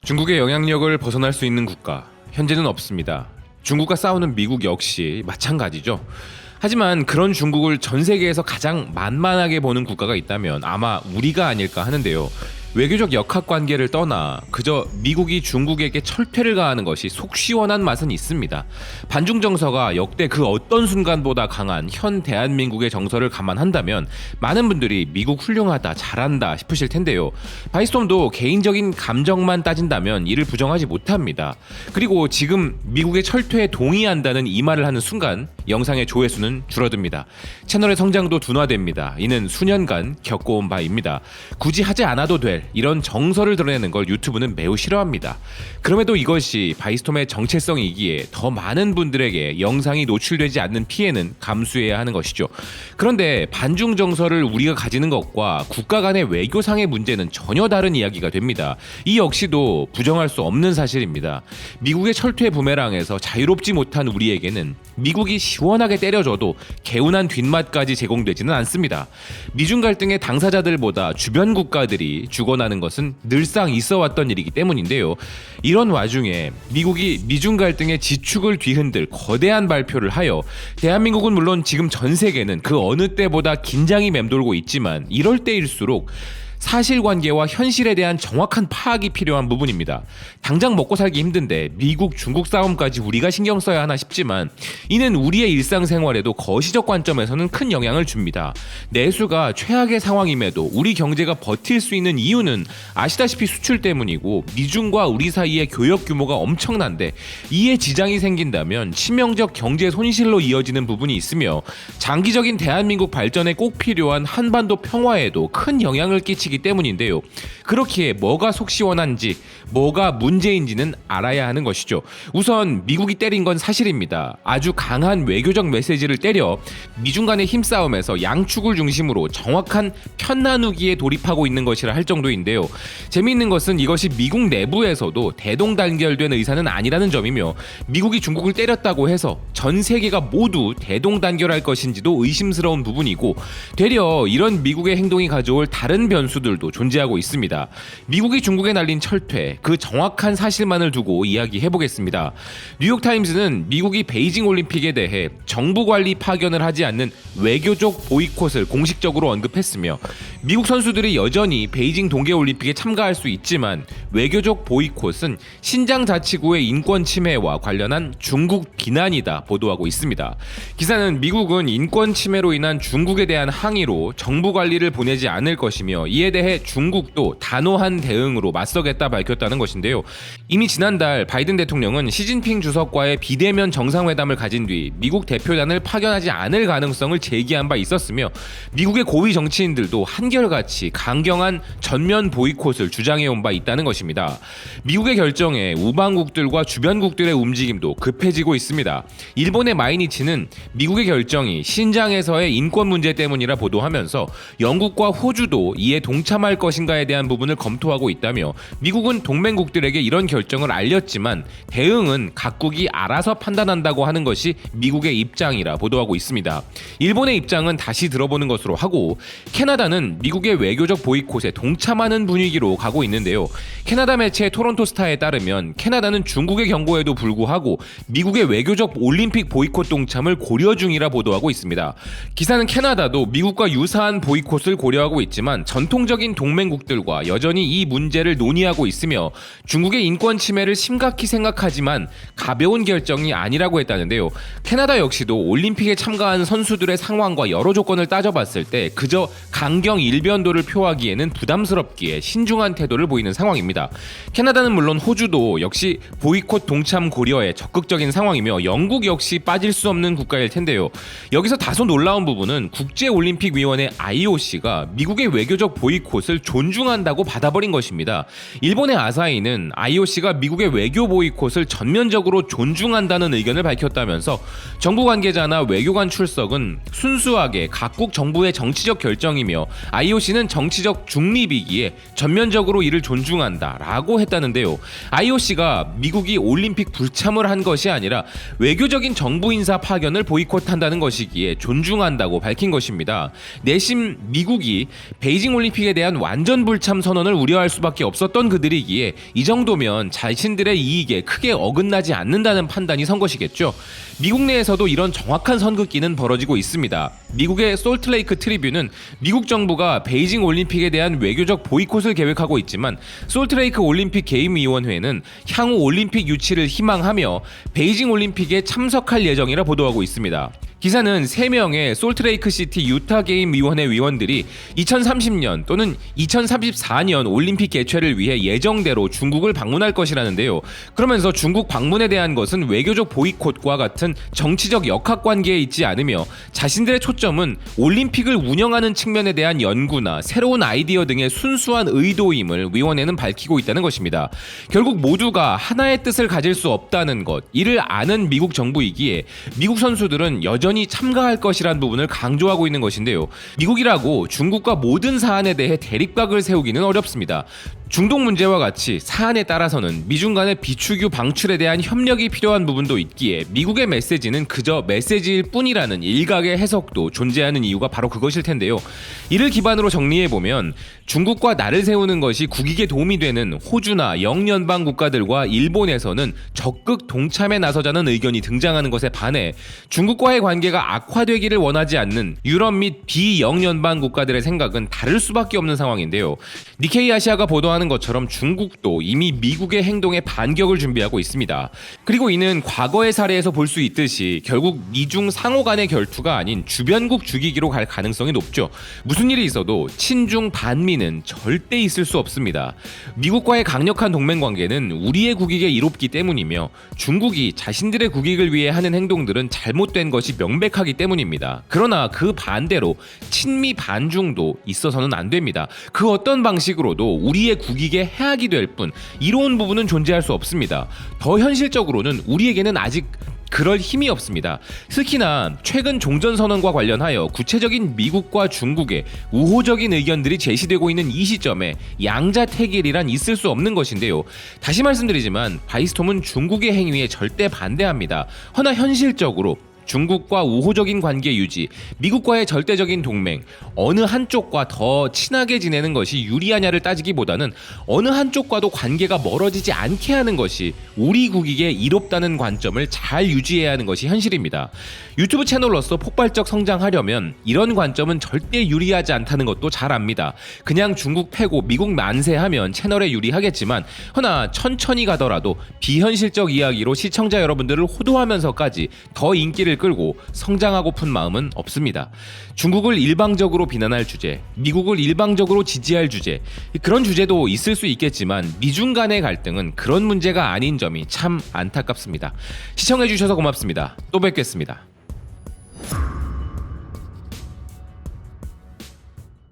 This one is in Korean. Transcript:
중국의 영향력을 벗어날 수 있는 국가, 현재는 없습니다. 중국과 싸우는 미국 역시 마찬가지죠. 하지만 그런 중국을 전 세계에서 가장 만만하게 보는 국가가 있다면 아마 우리가 아닐까 하는데요. 외교적 역학관계를 떠나 그저 미국이 중국에게 철퇴를 가하는 것이 속 시원한 맛은 있습니다. 반중 정서가 역대 그 어떤 순간보다 강한 현 대한민국의 정서를 감안한다면 많은 분들이 미국 훌륭하다, 잘한다 싶으실 텐데요. 바이스톰도 개인적인 감정만 따진다면 이를 부정하지 못합니다. 그리고 지금 미국의 철퇴에 동의한다는 이 말을 하는 순간 영상의 조회수는 줄어듭니다. 채널의 성장도 둔화됩니다. 이는 수년간 겪어온 바입니다. 굳이 하지 않아도 될 이런 정서를 드러내는 걸 유튜브는 매우 싫어합니다. 그럼에도 이것이 바이스톰의 정체성이기에 더 많은 분들에게 영상이 노출되지 않는 피해는 감수해야 하는 것이죠. 그런데 반중 정서를 우리가 가지는 것과 국가 간의 외교상의 문제는 전혀 다른 이야기가 됩니다. 이 역시도 부정할 수 없는 사실입니다. 미국의 철퇴 부메랑에서 자유롭지 못한 우리에게는 미국이 시원하게 때려줘도 개운한 뒷맛까지 제공되지는 않습니다. 미중 갈등의 당사자들보다 주변 국가들이 죽어나는 것은 늘상 있어왔던 일이기 때문인데요. 이런 와중에 미국이 미중 갈등의 지축을 뒤흔들 거대한 발표를 하여 대한민국은 물론 지금 전 세계는 그 어느 때보다 긴장이 맴돌고 있지만 이럴 때일수록 사실관계와 현실에 대한 정확한 파악이 필요한 부분입니다. 당장 먹고 살기 힘든데 미국, 중국 싸움까지 우리가 신경 써야 하나 싶지만 이는 우리의 일상생활에도 거시적 관점에서는 큰 영향을 줍니다. 내수가 최악의 상황임에도 우리 경제가 버틸 수 있는 이유는 아시다시피 수출 때문이고 미중과 우리 사이의 교역 규모가 엄청난데 이에 지장이 생긴다면 치명적 경제 손실로 이어지는 부분이 있으며 장기적인 대한민국 발전에 꼭 필요한 한반도 평화에도 큰 영향을 끼치기 때문인데요. 그렇기에 뭐가 속 시원한지 뭐가 문제인지는 알아야 하는 것이죠. 우선 미국이 때린 건 사실입니다. 아주 강한 외교적 메시지를 때려 미중 간의 힘싸움에서 양축을 중심으로 정확한 편 나누기에 돌입하고 있는 것이라 할 정도인데요. 재미있는 것은 이것이 미국 내부에서도 대동단결된 의사는 아니라는 점이며 미국이 중국을 때렸다고 해서 전 세계가 모두 대동단결할 것인지도 의심스러운 부분이고 되려 이런 미국의 행동이 가져올 다른 변수들도 존재하고 있습니다. 미국이 중국에 날린 철퇴, 그 정확한 사실만을 두고 이야기해보겠습니다. 뉴욕타임즈는 미국이 베이징 올림픽에 대해 정부 관리 파견을 하지 않는 외교적 보이콧을 공식적으로 언급했으며 미국 선수들이 여전히 베이징 동계올림픽에 참가할 수 있지만 외교적 보이콧은 신장자치구의 인권 침해와 관련한 중국 비난이다 보도하고 있습니다. 기사는 미국은 인권 침해로 인한 중국에 대한 항의로 정부 관리를 보내지 않을 것이며 이에 대해 중국도 단호한 대응으로 맞서겠다 밝혔다는 것인데요. 이미 지난달 바이든 대통령은 시진핑 주석과의 비대면 정상회담을 가진 뒤 미국 대표단을 파견하지 않을 가능성을 제기한 바 있었으며 미국의 고위 정치인들도 한결같이 강경한 전면 보이콧을 주장해온 바 있다는 것입니다. 미국의 결정에 우방국들과 주변국들의 움직임도 급해지고 있습니다. 일본의 마이니치는 미국의 결정이 신장에서의 인권 문제 때문이라 보도하면서 영국과 호주도 이에 동참할 것인가에 대한 부분을 검토하고 있다며 미국은 동맹국들에게 이런 결정을 알렸지만 대응은 각국이 알아서 판단한다고 하는 것이 미국의 입장이라 보도하고 있습니다. 일본의 입장은 다시 들어보는 것으로 하고 캐나다는 미국의 외교적 보이콧에 동참하는 분위기로 가고 있는데요. 캐나다 매체 토론토 스타에 따르면 캐나다는 중국의 경고에도 불구하고 미국의 외교적 올림픽 보이콧 동참을 고려 중이라 보도하고 있습니다. 기사는 캐나다도 미국과 유사한 보이콧을 고려하고 있지만 전통적인 동맹국들과 여전히 이 문제를 논의하고 있으며 중국의 인권 침해를 심각히 생각하지만 가벼운 결정이 아니라고 했다는데요. 캐나다 역시도 올림픽에 참가한 선수들의 상황과 여러 조건을 따져봤을 때 그저 강경 일변도를 표하기에는 부담스럽기에 신중한 태도를 보이는 상황입니다. 캐나다는 물론 호주도 역시 보이콧 동참 고려에 적극적인 상황이며 영국 역시 빠질 수 없는 국가일 텐데요. 여기서 다소 놀라운 부분은 국제올림픽위원회 IOC가 미국의 외교적 보이콧을 존중한다고 받아버린 것입니다. 일본의 아사히는 IOC가 미국의 외교 보이콧을 전면적으로 존중한다는 의견을 밝혔다면서 정부 관계자나 외교관 출석은 순수하게 각국 정부의 정치적 결정이며 IOC는 정치적 중립이기에 전면적으로 이를 존중한다라고 했다는데요. IOC가 미국이 올림픽 불참을 한 것이 아니라 외교적인 정부 인사 파견을 보이콧한다는 것이기에 존중한다고 밝힌 것입니다. 내심 미국이 베이징 올림픽에 올림픽에 대한 완전 불참 선언을 우려할 수밖에 없었던 그들이기에 이 정도면 자신들의 이익에 크게 어긋나지 않는다는 판단이 선 것이겠죠. 미국 내에서도 이런 정확한 선긋기는 벌어지고 있습니다. 미국의 솔트레이크 트리뷴은 미국 정부가 베이징 올림픽에 대한 외교적 보이콧을 계획하고 있지만 솔트레이크 올림픽 개임위원회는 향후 올림픽 유치를 희망하며 베이징 올림픽에 참석할 예정이라 보도하고 있습니다. 기사는 3명의 솔트레이크 시티 유타 게임 위원회 위원들이 2030년 또는 2034년 올림픽 개최를 위해 예정대로 중국을 방문할 것이라는데요. 그러면서 중국 방문에 대한 것은 외교적 보이콧과 같은 정치적 역학관계에 있지 않으며 자신들의 초점은 올림픽을 운영하는 측면에 대한 연구나 새로운 아이디어 등의 순수한 의도임을 위원회는 밝히고 있다는 것입니다. 결국 모두가 하나의 뜻을 가질 수 없다는 것, 이를 아는 미국 정부이기에 미국 선수들은 여전히 참가할 것이란 부분을 강조하고 있는 것인데요. 미국이라고 중국과 모든 사안에 대해 대립각을 세우기는 어렵습니다. 중동 문제와 같이 사안에 따라서는 미중 간의 비축유 방출에 대한 협력이 필요한 부분도 있기에 미국의 메시지는 그저 메시지일 뿐이라는 일각의 해석도 존재하는 이유가 바로 그것일 텐데요. 이를 기반으로 정리해보면 중국과 나를 세우는 것이 국익에 도움이 되는 호주나 영연방 국가들과 일본에서는 적극 동참에 나서자는 의견이 등장하는 것에 반해 중국과의 관계가 악화되기를 원하지 않는 유럽 및 비영연방 국가들의 생각은 다를 수밖에 없는 상황인데요. 니케이 아시아가 보도하는 것처럼 중국도 이미 미국의 행동에 반격을 준비하고 있습니다. 그리고 이는 과거의 사례에서 볼 수 있듯이 결국 미중 상호 간의 결투가 아닌 주변국 죽이기로 갈 가능성이 높죠. 무슨 일이 있어도 친중 반미는 절대 있을 수 없습니다. 미국과의 강력한 동맹 관계는 우리의 국익에 이롭기 때문이며 중국이 자신들의 국익을 위해 하는 행동들은 잘못된 것이 명백하기 때문입니다. 그러나 그 반대로 친미 반중도 있어서는 안 됩니다. 그 어떤 방식으로도 우리의 국익에 해악이 될 뿐 이로운 부분은 존재할 수 없습니다. 더 현실적으로는 우리에게는 아직 그럴 힘이 없습니다. 특히나 최근 종전선언과 관련하여 구체적인 미국과 중국의 우호적인 의견들이 제시되고 있는 이 시점에 양자택일이란 있을 수 없는 것인데요. 다시 말씀드리지만 바이스톰은 중국의 행위에 절대 반대합니다. 허나 현실적으로 중국과 우호적인 관계 유지, 미국과의 절대적인 동맹, 어느 한쪽과 더 친하게 지내는 것이 유리하냐를 따지기보다는 어느 한쪽과도 관계가 멀어지지 않게 하는 것이 우리 국익에 이롭다는 관점을 잘 유지해야 하는 것이 현실입니다. 유튜브 채널로서 폭발적 성장하려면 이런 관점은 절대 유리하지 않다는 것도 잘 압니다. 그냥 중국 패고 미국 만세하면 채널에 유리하겠지만 허나 천천히 가더라도 비현실적 이야기로 시청자 여러분들을 호도하면서까지 더 인기를 끌고 성장하고픈 마음은 없습니다. 중국을 일방적으로 비난할 주제, 미국을 일방적으로 지지할 주제, 그런 주제도 있을 수 있겠지만 미중 간의 갈등은 그런 문제가 아닌 점이 참 안타깝습니다. 시청해주셔서 고맙습니다. 또 뵙겠습니다.